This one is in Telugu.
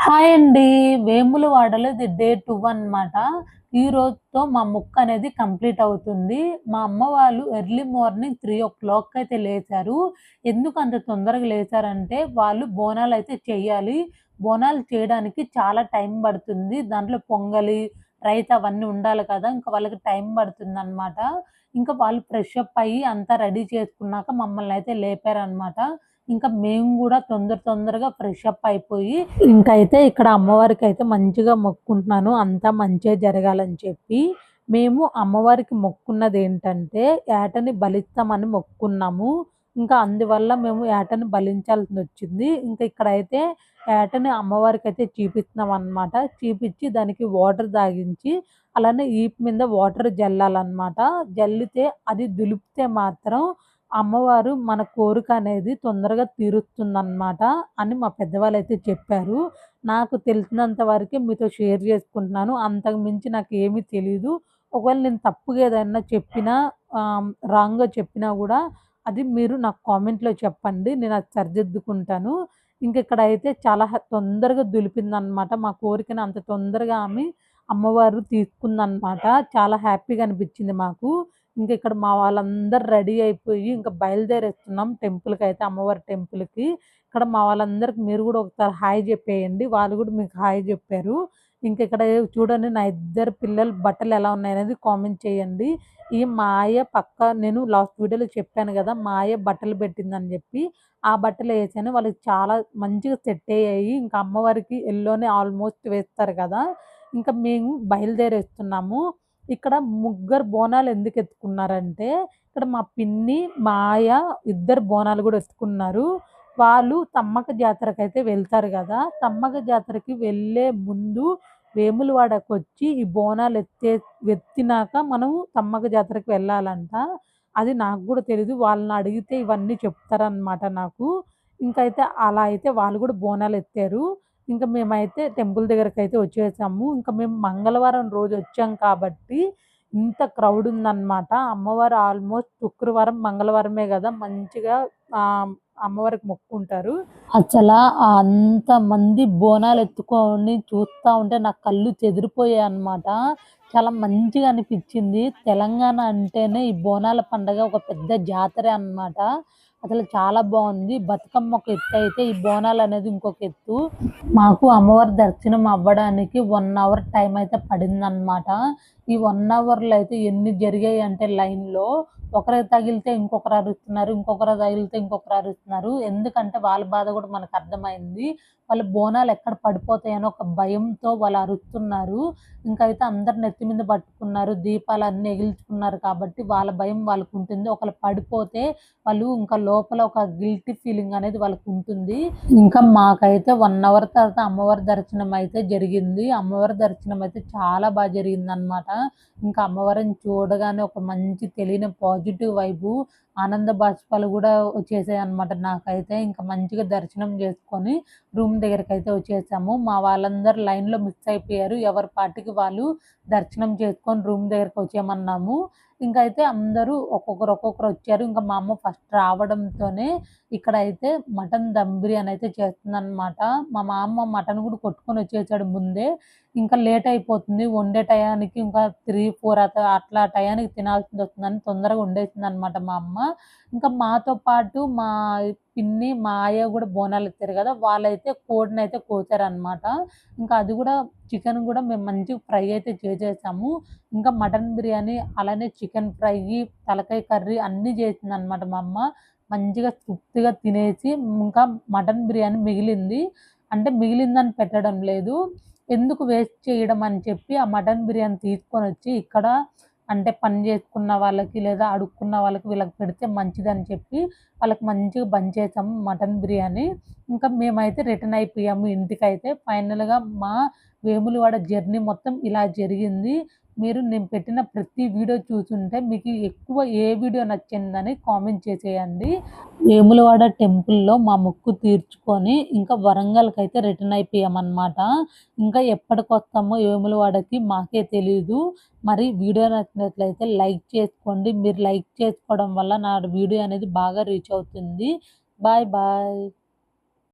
హాయ్ అండి. వేములవాడలో ఇది డే 2 అనమాట. ఈ రోజుతో మా మొక్కు అనేది కంప్లీట్ అవుతుంది. మా అమ్మ వాళ్ళు ఎర్లీ మార్నింగ్ 3:00 అయితే లేచారు. ఎందుకు అంత తొందరగా లేచారంటే, వాళ్ళు బోనాలైతే చెయ్యాలి. బోనాలు చేయడానికి చాలా టైం పడుతుంది. దాంట్లో పొంగలి, రైతా అవన్నీ ఉండాలి కదా! ఇంకా వాళ్ళకి టైం పడుతుందనమాట. ఇంకా వాళ్ళు ఫ్రెష్ అప్ అయ్యి అంతా రెడీ చేసుకున్నాక మమ్మల్నయితే లేపారనమాట. ఇంకా మేము గూడా తొందరగా ఫ్రెష్ అప్ అయిపోయి, ఇంకైతే ఇక్కడ అమ్మవారికైతే మంచిగా మొక్కుకుంటున్నాను. అంతా మంచే జరగాలని చెప్పి. మేము అమ్మవారికి మొక్కుకున్నదేంటంటే, ఏటని బలిస్తామని మొక్కుకున్నాము. ఇంకా అందువల్ల మేము ఏటని బలించాల్సొచ్చింది. ఇంకా ఇక్కడైతే ఏటని అమ్మవారికైతే చూపిస్తున్నామనమాట. చూపిచ్చి దానికి వాటర్ తాగించి, అలానే ఈపు మీద వాటర్ జల్లాలనమాట. జల్లితే అది దులిపితే మాత్రం అమ్మవారు మన కోరికనేది తొందరగా తీరుస్తుందనమాట అని మా పెద్దవాళ్ళైతే చెప్పారు. నాకు తెలిసినంత వరకే మీతో షేర్ చేసుకుంటున్నాను. అంతకు మించి నాకేమీ తెలీదు. ఒకవేళ నేను తప్పుగా ఏదన్నా చెప్పినా రాంగ్‌గా చెప్పినా గూడా అది మీరు నాకు కామెంట్‌లో చెప్పండి. నేనది సరిదిద్దుకుంటాను. ఇంకిక్కడైతే చాలా తొందరగా దులిపిందనమాట. మా కోరికని అంత తొందరగా అమ్మవారు తీసుకుందనమాట. చాలా హ్యాపీగా అనిపిచ్చింది మాకు. ఇంకిక్కడ మా వాళ్ళందరూ రెడీ అయిపోయి ఇంక బయలుదేరేస్తున్నాం టెంపుల్‌కైతే అమ్మవారి టెంపుల్‌కి. ఇక్కడ మా వాళ్ళందరికి మీరు గూడా ఒకసారి హాయ్ జెప్పేయండి. వాళ్ళు గూడా మీకు హాయ్ జెప్పారు. ఇంకిక్కడ చూడండి నా ఇద్దరు పిల్లల బట్టలెలా ఉన్నాయనేది కామెంట్ చేయండి. ఈ మా ఆయ నేను లాస్ట్ వీడియోలో చెప్పాను గదా! మా ఆయ బట్టలు పెట్టిందని జెప్పి. ఆ బట్టలేసాను. వాళ్ళకి చాలా మంచిగా సెట్ అయ్యాయి. ఇంకా అమ్మవారికి యెల్లోనే ఆల్మోస్ట్ వేస్తారు గదా! ఇంకా మేము బయలుదేరేస్తున్నాము. ఇక్కడ ముగ్గురు బోనాలు ఎందుకు ఎత్తుకున్నారంటే, ఇక్కడ మా పిన్ని, మా ఆయ ఇద్దరు బోనాలు గూడా ఎత్తుకున్నారు. వాళ్ళు సమ్మక్క జాతరకైతే వెళ్తారు గదా! సమ్మక్క జాతరకి వెళ్ళే ముందు వేములవాడకొచ్చి ఈ బోనాలు ఎత్తినాక మనం సమ్మక్క జాతరకి వెళ్ళాలంట. అది నాకు గూడా తెలీదు. వాళ్ళని అడిగితే ఇవన్నీ చెప్తారనమాట నాకు. ఇంకైతే అలా అయితే వాళ్ళు గూడా బోనాలు ఎత్తారు. ఇంక మేమైతే టెంపుల్ దగ్గరకైతే వచ్చేసాము. ఇంక మేము మంగళవారం రోజు వచ్చాం కాబట్టి ఇంత క్రౌడ్ ఉందనమాట. అమ్మవారు ఆల్మోస్ట్ శుక్రవారం, మంగళవారమే గదా! మంచిగా అమ్మవారికి మొక్కుకుంటారు. అంతమంది బోనాలెత్తుకొని చూస్తా ఉంటే నా కళ్ళు చెదిరిపోయాయన్నమాట. చాలా మంచిగా అనిపిచ్చింది. తెలంగాణ అంటేనే ఈ బోనాల పండగ ఒక పెద్ద జాతరే అన్నమాట. అసలు చాలా బావుంది. బతుకమ్మ ఒక ఎత్తయితే, ఈ బోనాలనేది ఇంకొక ఎత్తు. మాకు అమ్మవారి దర్శనం అవ్వడానికి 1 అవర్ టైం అయితే పడిందనమాట. ఈ 1 అవర్‌లో అయితే ఎన్ని జరిగాయంటే లైన్‌లో ఒకరికి తగిలితే ఇంకొకరు అరుస్తున్నారు. ఇంకొకరు తగిలితే ఇంకొకరు అరుస్తున్నారు. ఎందుకంటే వాళ్ళ బాధ గూడా మనకర్థమైంది. వాళ్ళ బోనాలు ఎక్కడ పడిపోతాయని ఒక భయంతో వాళ్ళు అరుస్తున్నారు. ఇంకైతే అందరు నెత్తి మీద పట్టుకున్నారు. దీపాలన్నీ ఎగిల్చుకున్నారు కాబట్టి వాళ్ళ భయం వాళ్ళకుంటుంది. ఒకళ్ళు పడిపోతే వాళ్ళు ఇంకా లోపల ఒక గిల్టీ ఫీలింగ్ అనేది వాళ్ళకుంటుంది. ఇంకా మాకైతే 1 అవర్ తర్వాత అమ్మవారి దర్శనం అయితే జరిగింది. అమ్మవారి దర్శనం అయితే చాలా జరిగిందనమాట. ఇంకా అమ్మవారిని చూడగానే ఒక మంచి తెలియని పాజిటివ్ వైబు, ఆనంద బాష్పాలు గూడా వచ్చేసాయన్నమాట నాకైతే. ఇంకా మంచిగా దర్శనం చేసుకొని రూమ్ దగ్గరకైతే వచ్చేసాము. మా వాళ్ళందరూ లైన్‌లో మిస్ అయిపోయారు. ఎవరి పాటికి వాళ్ళు దర్శనం చేసుకొని రూమ్ దగ్గరకి వచ్చేయమన్నాము. ఇంకైతే అందరూ ఒక్కొక్కరు వచ్చారు. ఇంకా మా అమ్మ ఫస్ట్ రావడంతోనే ఇక్కడైతే మటన్ దమ్ బిర్యానీ అయితే చేస్తుందనమాట. మా మామ మటన్ గూడా కొట్టుకొని వచ్చేసాడు ముందే. ఇంకా లేట్ అయిపోతుంది. వండే టయానికి ఇంకా 3, 4 అట్లా టయానికి తినాల్సిందొస్తుందని తొందరగా వండేసిందనమాట మా అమ్మ. ఇంకా మాతో పాటు మా పిన్ని, మా ఆయ గూడా బోనాలెత్తారు గదా! వాళ్ళైతే కోడినైతే కోసారనమాట. ఇంకా అది గూడా చికెన్ గూడా మేము మంచిగా ఫ్రై అయితే చేసేసాము. ఇంకా మటన్ బిర్యానీ, అలానే చికెన్ ఫ్రయ్యి, తలకాయ కర్రీ అన్నీ చేసిందనమాట మా అమ్మ. మంచిగా తృప్తిగా తినేసి ఇంకా మటన్ బిర్యానీ మిగిలింది. అంటే మిగిలిందని పెట్టడం లేదు. ఎందుకు వేస్ట్ చేయడం అని చెప్పి ఆ మటన్ బిర్యానీ తీసుకొనొచ్చి ఇక్కడ అంటే పని చేసుకున్న వాళ్ళకి లేదా అడుక్కున్న వాళ్ళకి వీళ్ళకి పెడితే మంచిదని చెప్పి వాళ్ళకి మంచిగా బంచేసాము మటన్ బిర్యానీ. ఇంకా మేమైతే రిటర్న్ అయిపోయాము ఇంటికైతే. ఫైనల్‌గా మా వేములవాడ జర్నీ మొత్తం ఇలా జరిగింది. మీరు నేను పెట్టిన ప్రతి వీడియో చూసుంటే మీకు ఎక్కువ ఏ వీడియో నచ్చిందని కామెంట్ చేసేయండి. వేములవాడ టెంపుల్‌లో మా మొక్కు తీర్చుకొని ఇంకా వరంగల్‌కైతే రిటర్న్ అయిపోయామన్నమాట. ఇంకా ఎప్పటికొస్తామో వేములవాడకి మాకే తెలీదు. మరి వీడియో నచ్చినట్లయితే లైక్ చేసుకోండి. మీరు లైక్ చేసుకోవడం వల్ల నా వీడియో అనేది బాగా రీచ్ అవుతుంది. Bye bye.